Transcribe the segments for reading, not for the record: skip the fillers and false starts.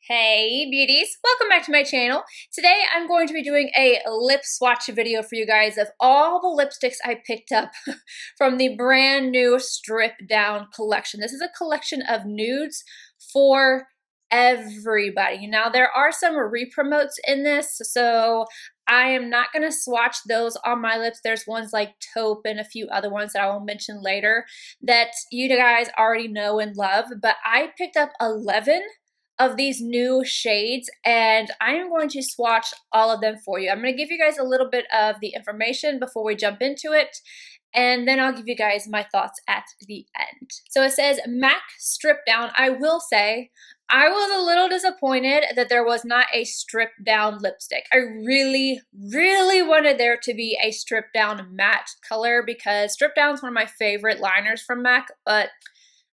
Hey beauties, welcome back to my channel. Today I'm going to be doing a lip swatch video for you guys of all the lipsticks I picked up from the brand new stripped down collection. This is a collection of nudes for everybody. Now there are some re-promotes in this, so I am not going to swatch those on my lips. There's ones like taupe and a few other ones that I will mention later that you guys already know and love, but I picked up 11 of these new shades and I am going to swatch all of them for you. I'm going to give you guys a little bit of the information before we jump into it, and then I'll give you guys my thoughts at the end. So it says MAC stripped down. I will say I was a little disappointed that there was not a stripped down lipstick. I really wanted there to be a stripped down matte color because stripped down is one of my favorite liners from MAC, but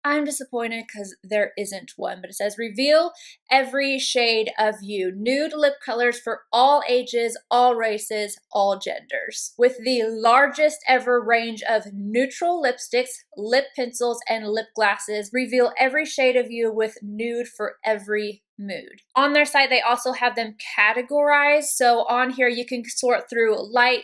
I'm disappointed because there isn't one. But it says reveal every shade of you. Nude lip colors for all ages, all races, all genders. With the largest ever range of neutral lipsticks, lip pencils, and lip glosses, reveal every shade of you with nude for every mood. On their site, they also have them categorized. So on here, you can sort through light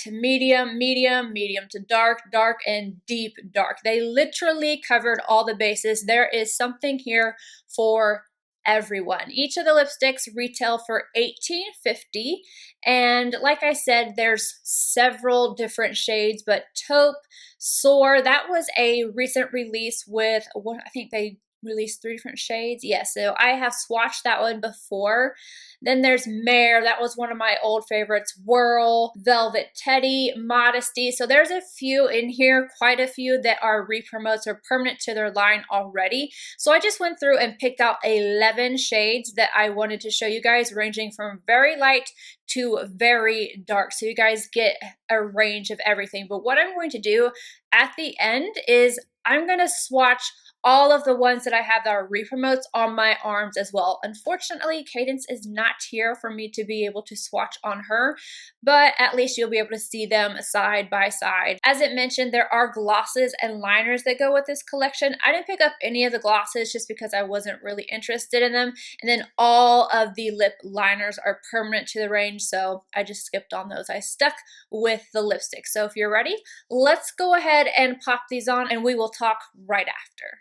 to medium, medium to dark, dark, and deep dark. They literally covered all the bases. There is something here for everyone. Each of the lipsticks retail for $18.50, and like I said, there's several different shades, but taupe, soar, that was a recent release with what I think they released 3 different shades. Yes, so I have swatched that one before. Then there's Mare, that was one of my old favorites. Whirl, Velvet Teddy, Modesty. So there's a few in here, quite a few that are re-promotes or permanent to their line already. So I just went through and picked out 11 shades that I wanted to show you guys, ranging from very light to very dark, so you guys get a range of everything. But what I'm going to do at the end is I'm going to swatch all of the ones that I have that are re-promotes on my arms as well. Unfortunately, Cadence is not here for me to be able to swatch on her, but at least you'll be able to see them side by side. As it mentioned, there are glosses and liners that go with this collection. I didn't pick up any of the glosses just because I wasn't really interested in them. And then all of the lip liners are permanent to the range, so I just skipped on those. I stuck with the lipstick. So if you're ready, let's go ahead and pop these on and we will talk right after.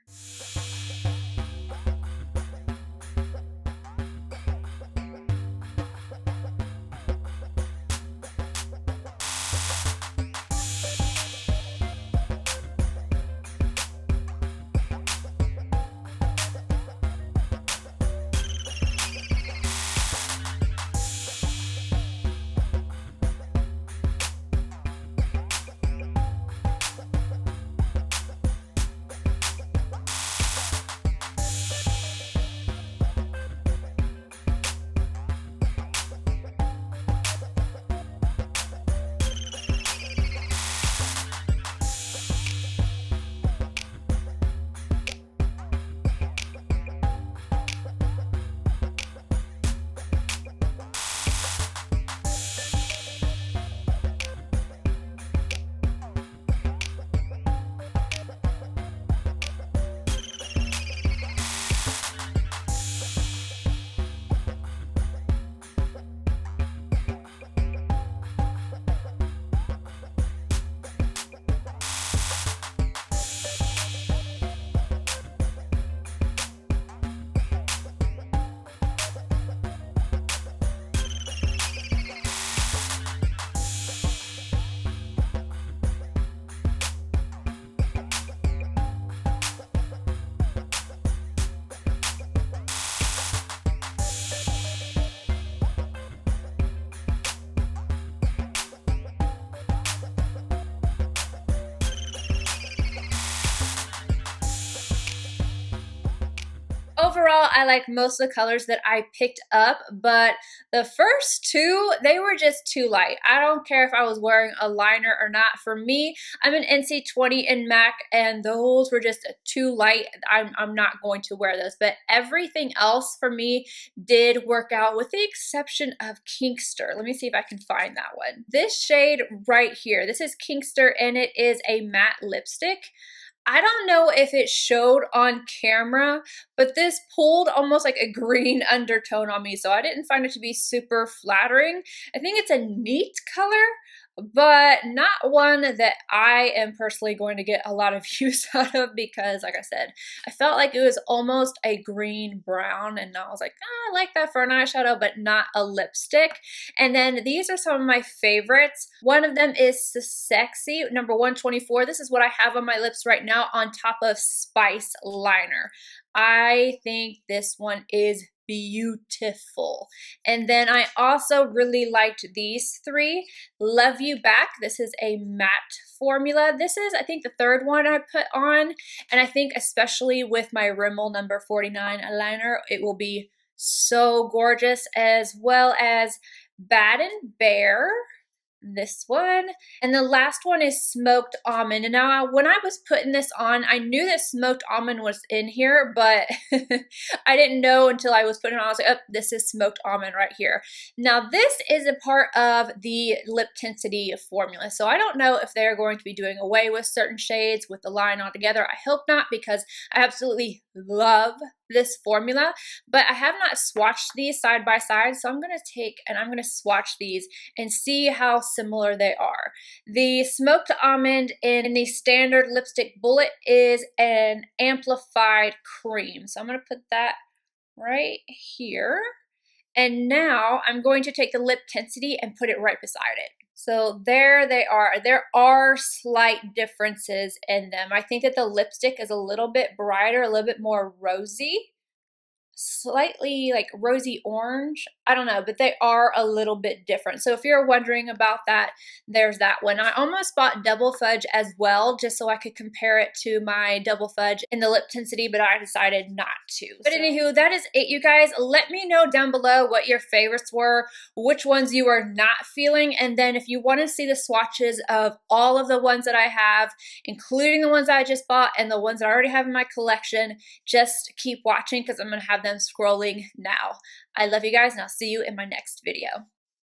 Overall, I like most of the colors that I picked up, but the first two, they were just too light. I don't care if I was wearing a liner or not. For me, I'm an NC20 in MAC, and those were just too light. I'm not going to wear those, but everything else for me did work out with the exception of KINKSTER. Let me see if I can find that one. This shade right here, this is KINKSTER, and it is a matte lipstick. I don't know if it showed on camera, but this pulled almost like a green undertone on me, so I didn't find it to be super flattering. I think it's a neat color, but not one that I am personally going to get a lot of use out of because, like I said, I felt like it was almost a green brown, and I was like, oh, I like that for an eyeshadow, but not a lipstick. And then these are some of my favorites. One of them is Sexy, number 124. This is what I have on my lips right now on top of Spice Liner. I think this one is beautiful. And then I also really liked these three. Love You Back. This is a matte formula. This is, I think, the third one I put on, and I think especially with my Rimmel number 49 eyeliner, it will be so gorgeous, as well as Bad and Bare. This one, and the last one is Smoked Almond. And now when I was putting this on, I knew that Smoked Almond was in here, but I didn't know until I was putting it on. I was like, oh, this is Smoked Almond right here. Now this is a part of the Lip Tensity formula, so I don't know if they're going to be doing away with certain shades with the line altogether. I hope not, because I absolutely love this formula, but I have not swatched these side by side, so I'm going to take and I'm going to swatch these and see how similar they are. The Smoked Almond in the standard lipstick bullet is an amplified cream, so I'm going to put that right here. And now I'm going to take the Lip Tensity and put it right beside it. So there they are. There are slight differences in them. I think that the lipstick is a little bit brighter, a little bit more rosy, slightly like rosy orange. I don't know, but they are a little bit different. So if you're wondering about that, there's that one. I almost bought Double Fudge as well, just so I could compare it to my Double Fudge in the Lip Tensity, but I decided not to. But anywho, that is it, you guys. Let me know down below what your favorites were, which ones you are not feeling, and then if you want to see the swatches of all of the ones that I have, including the ones I just bought and the ones that I already have in my collection, just keep watching because I'm going to have them scrolling now. I love you guys, and I'll see you in my next video.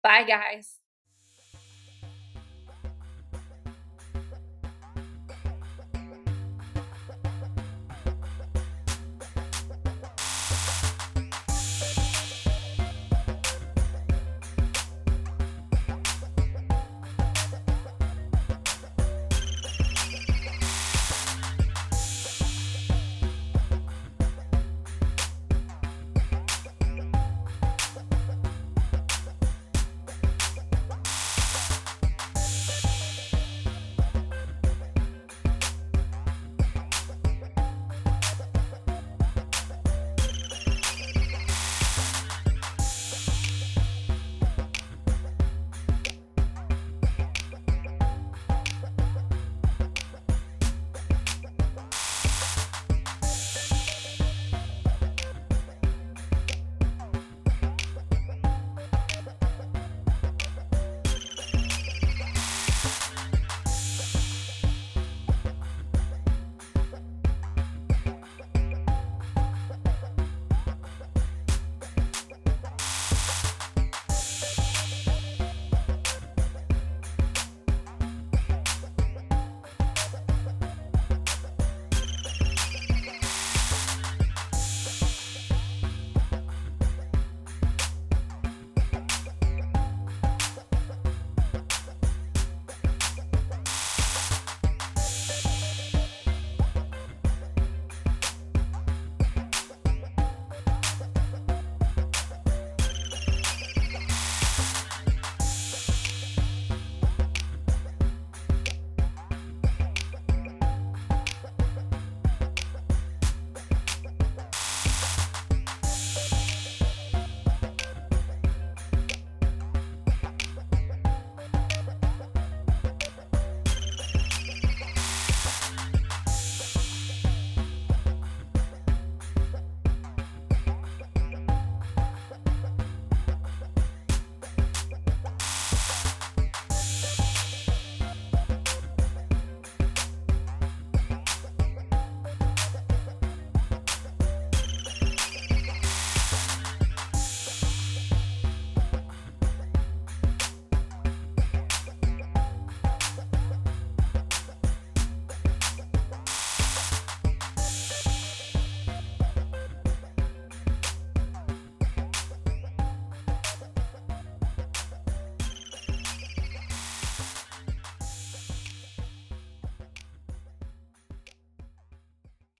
Bye, guys.